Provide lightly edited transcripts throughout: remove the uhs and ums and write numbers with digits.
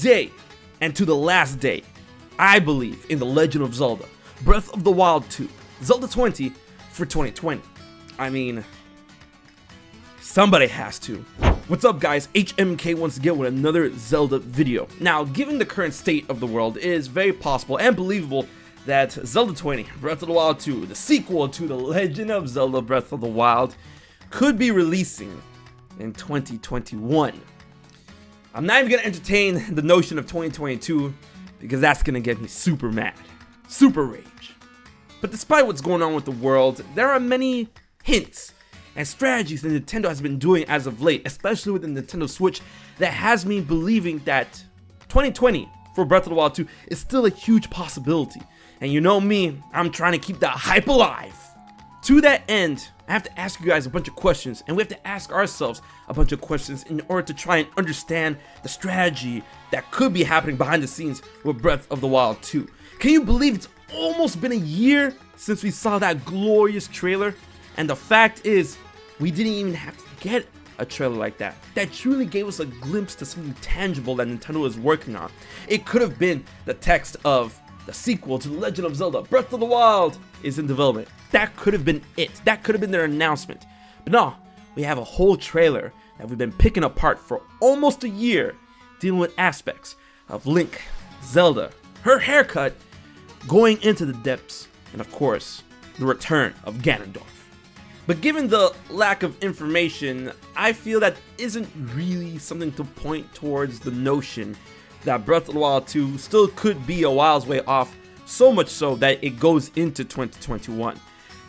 day and to the last day, I believe in The Legend of Zelda Breath of the Wild 2, Zelda 20 for 2020. I mean, somebody has to. What's up guys, HMK once again with another Zelda video. Now, given the current state of the world, it is very possible and believable that Zelda 20, Breath of the Wild 2, the sequel to The Legend of Zelda Breath of the Wild, could be releasing in 2021. I'm not even going to entertain the notion of 2022 because that's going to get me super mad, super rage. But despite what's going on with the world, there are many hints and strategies that Nintendo has been doing as of late, especially with the Nintendo Switch, that has me believing that 2020 for Breath of the Wild 2 is still a huge possibility. And you know me, I'm trying to keep that hype alive. To that end, I have to ask you guys a bunch of questions, and we have to ask ourselves a bunch of questions in order to try and understand the strategy that could be happening behind the scenes with Breath of the Wild 2. Can you believe it's almost been a year since we saw that glorious trailer? And the fact is, we didn't even have to get a trailer like that. That truly gave us a glimpse to something tangible that Nintendo is working on. It could have been the text of the sequel to The Legend of Zelda Breath of the Wild is in development. That could have been it. That could have been their announcement. But no, we have a whole trailer that we've been picking apart for almost a year, dealing with aspects of Link, Zelda, her haircut, going into the depths, and of course, the return of Ganondorf. But given the lack of information, I feel that isn't really something to point towards the notion that Breath of the Wild 2 still could be a while's way off, so much so that it goes into 2021.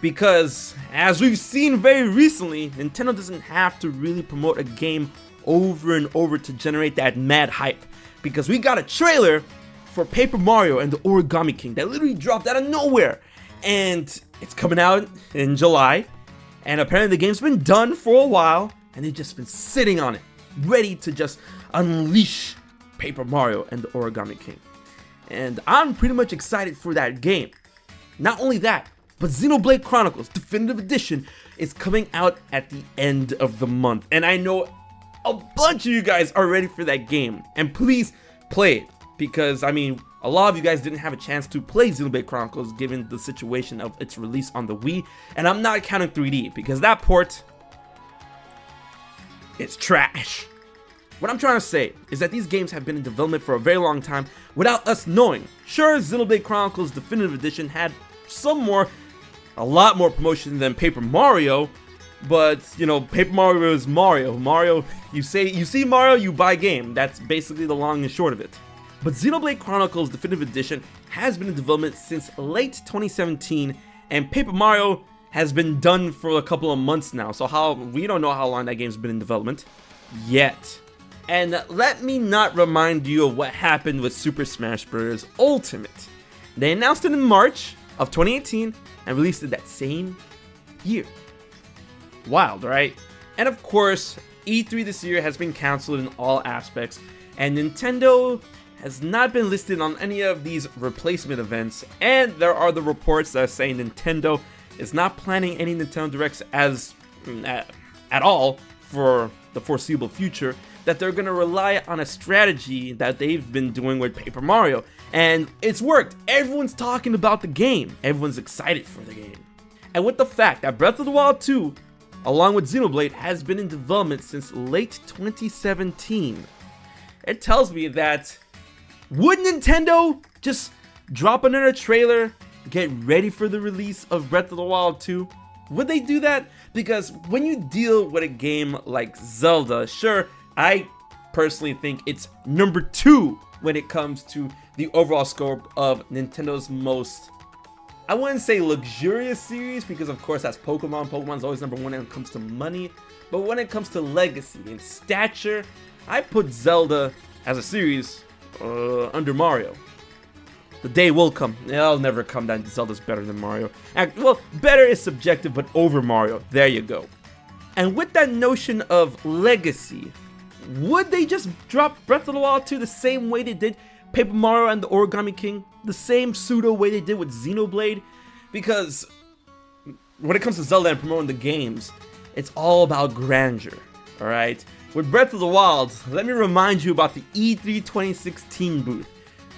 Because, as we've seen very recently, Nintendo doesn't have to really promote a game over and over to generate that mad hype. Because we got a trailer for Paper Mario and the Origami King that literally dropped out of nowhere. And it's coming out in July. And apparently the game's been done for a while, and they've just been sitting on it, ready to just unleash Paper Mario and the Origami King. And I'm pretty much excited for that game. Not only that, but Xenoblade Chronicles Definitive Edition is coming out at the end of the month. And I know a bunch of you guys are ready for that game. And please play it, because I mean, a lot of you guys didn't have a chance to play Xenoblade Chronicles given the situation of its release on the Wii. And I'm not counting 3D, because that port is trash. What I'm trying to say is that these games have been in development for a very long time without us knowing. Sure, Xenoblade Chronicles Definitive Edition had a lot more promotion than Paper Mario, but you know, Paper Mario is Mario. Mario, you see Mario, you buy game. That's basically the long and short of it. But Xenoblade Chronicles Definitive Edition has been in development since late 2017, and Paper Mario has been done for a couple of months now, so we don't know how long that game's been in development yet. And let me not remind you of what happened with Super Smash Bros. Ultimate. They announced it in March of 2018 and released it that same year. Wild, right? And of course, E3 this year has been cancelled in all aspects, and Nintendo has not been listed on any of these replacement events, and there are the reports that are saying Nintendo is not planning any Nintendo Directs at all for the foreseeable future, that they're going to rely on a strategy that they've been doing with Paper Mario. And it's worked. Everyone's talking about the game. Everyone's excited for the game. And with the fact that Breath of the Wild 2, along with Xenoblade, has been in development since late 2017, it tells me that would Nintendo just drop another trailer, get ready for the release of Breath of the Wild 2? Would they do that? Because when you deal with a game like Zelda, sure, I personally think it's number 2 when it comes to the overall scope of Nintendo's most, I wouldn't say luxurious series, because of course that's Pokemon. Pokemon's always number 1 when it comes to money. But when it comes to legacy and stature, I put Zelda as a series under Mario. The day will come. It'll never come that Zelda's better than Mario. Well, better is subjective, but over Mario. There you go. And with that notion of legacy, would they just drop Breath of the Wild 2 the same way they did Paper Mario and the Origami King? The same pseudo way they did with Xenoblade? Because when it comes to Zelda and promoting the games, it's all about grandeur, alright? with Breath of the Wild, let me remind you about the E3 2016 booth.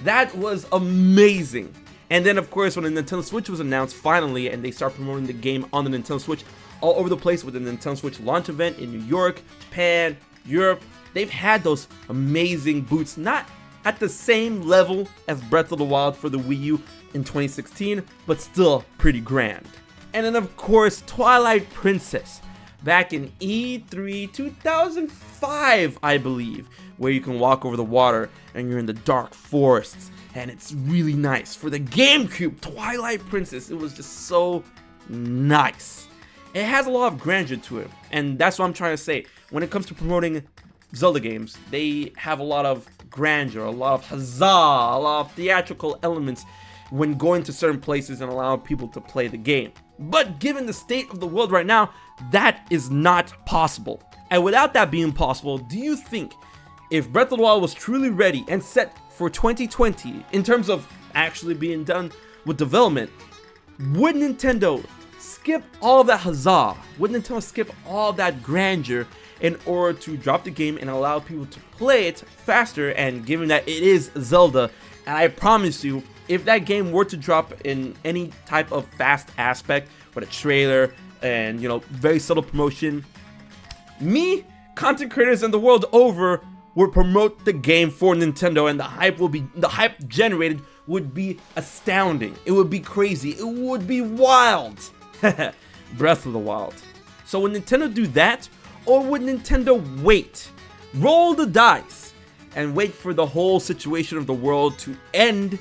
That was amazing. And then, of course, when the Nintendo Switch was announced finally, and they start promoting the game on the Nintendo Switch all over the place with the Nintendo Switch launch event in New York, Japan, Europe, they've had those amazing booths, not at the same level as Breath of the Wild for the Wii U in 2016, but still pretty grand. And then, of course, Twilight Princess, back in E3 2005, I believe, where you can walk over the water and you're in the dark forests, and it's really nice. For the GameCube, Twilight Princess, it was just so nice. It has a lot of grandeur to it, and that's what I'm trying to say. When it comes to promoting Zelda games, they have a lot of grandeur, a lot of huzzah, a lot of theatrical elements when going to certain places and allowing people to play the game. But given the state of the world right now, that is not possible. And without that being possible, do you think if Breath of the Wild was truly ready and set for 2020 in terms of actually being done with development, would Nintendo skip all that huzzah? Would Nintendo skip all that grandeur in order to drop the game and allow people to play it faster? And given that it is Zelda, and I promise you, if that game were to drop in any type of fast aspect with a trailer and, you know, very subtle promotion, me, content creators and the world over would promote the game for Nintendo, and the hype generated would be astounding. It would be crazy. It would be wild. Breath of the Wild. So would Nintendo do that, or would Nintendo wait, roll the dice, and wait for the whole situation of the world to end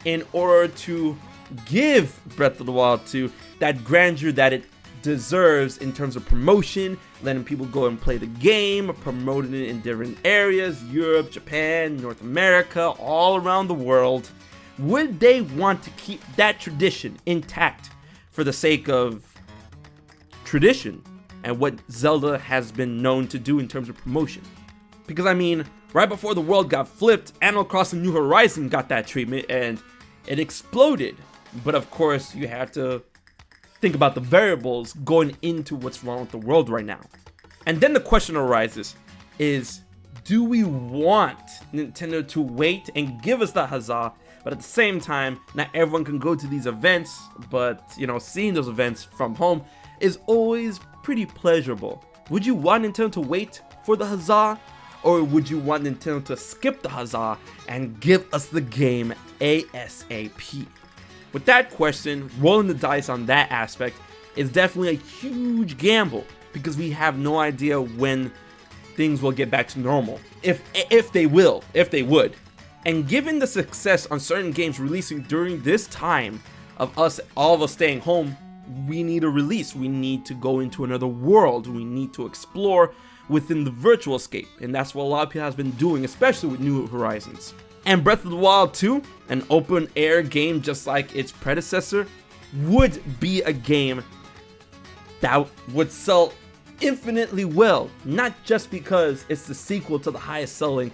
in order to give Breath of the Wild 2 that grandeur that it deserves in terms of promotion, letting people go and play the game, promoting it in different areas, Europe, Japan, North America, all around the world? Would they want to keep that tradition intact for the sake of tradition and what Zelda has been known to do in terms of promotion? Because I mean, right before the world got flipped, Animal Crossing New Horizons got that treatment and it exploded. But of course, you have to think about the variables going into what's wrong with the world right now. And then the question arises is, do we want Nintendo to wait and give us the huzzah, but at the same time, not everyone can go to these events, but, you know, seeing those events from home is always pretty pleasurable. Would you want Nintendo to wait for the huzzah, or would you want Nintendo to skip the huzzah and give us the game ASAP? With that question, rolling the dice on that aspect is definitely a huge gamble, because we have no idea when things will get back to normal, if they would. And given the success on certain games releasing during this time of all of us staying home, we need a release. We need to go into another world. We need to explore within the virtual escape, and that's what a lot of people have been doing, especially with New Horizons. And Breath of the Wild 2, an open air game just like its predecessor, would be a game that would sell infinitely well, not just because it's the sequel to the highest selling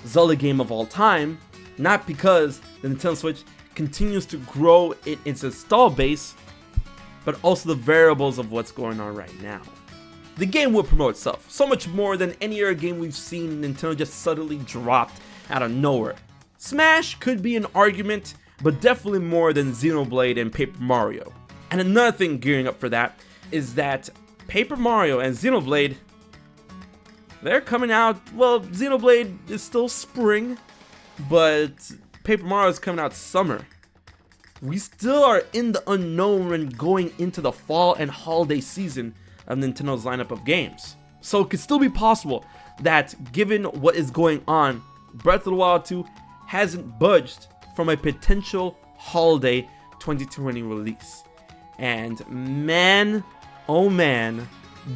Zelda game of all time, not because the Nintendo Switch continues to grow its install base, but also the variables of what's going on right now. The game will promote itself, so much more than any other game we've seen Nintendo just suddenly dropped out of nowhere. Smash could be an argument, but definitely more than Xenoblade and Paper Mario. And another thing gearing up for that is that Paper Mario and Xenoblade, they're coming out, well, Xenoblade is still spring, but Paper Mario is coming out summer. We still are in the unknown when going into the fall and holiday season of Nintendo's lineup of games. So it could still be possible that, given what is going on, Breath of the Wild 2 hasn't budged from a potential holiday 2020 release. And man, oh man,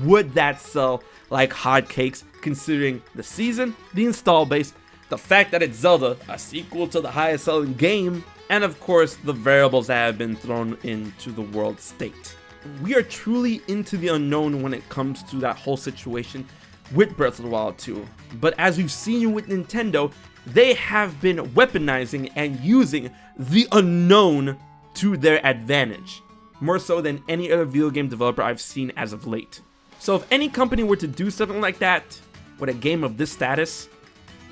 would that sell like hotcakes, considering the season, the install base, the fact that it's Zelda, a sequel to the highest selling game, and of course the variables that have been thrown into the world state. We are truly into the unknown when it comes to that whole situation with Breath of the Wild 2. But as we've seen with Nintendo, they have been weaponizing and using the unknown to their advantage, more so than any other video game developer I've seen as of late. So if any company were to do something like that, with a game of this status,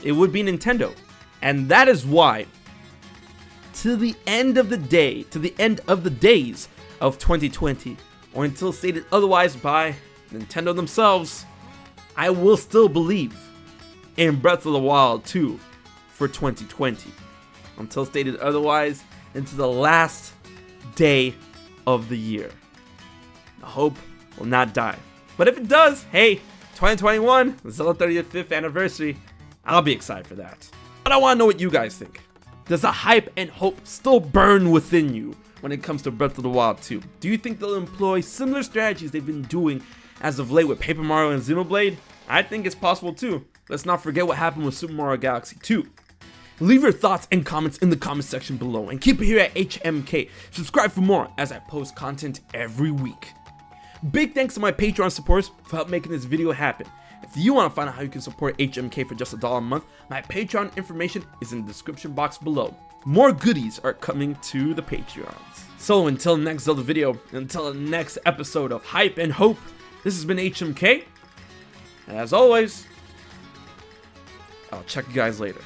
it would be Nintendo. And that is why, to the end of the day, to the end of the days of 2020, or until stated otherwise by Nintendo themselves, I will still believe in Breath of the Wild 2 for 2020. Until stated otherwise, into the last day of the year. The hope will not die. But if it does, hey, 2021, the Zelda 35th anniversary, I'll be excited for that. But I want to know what you guys think. Does the hype and hope still burn within you when it comes to Breath of the Wild 2? Do you think they'll employ similar strategies they've been doing as of late with Paper Mario and Xenoblade? I think it's possible too. Let's not forget what happened with Super Mario Galaxy 2. Leave your thoughts and comments in the comment section below, and keep it here at HMK. Subscribe for more as I post content every week. Big thanks to my Patreon supporters for helping making this video happen. If you want to find out how you can support HMK for just $1 a month, my Patreon information is in the description box below. More goodies are coming to the Patreons. So until the next Zelda video, until the next episode of Hype and Hope, this has been HMK. And as always, I'll check you guys later.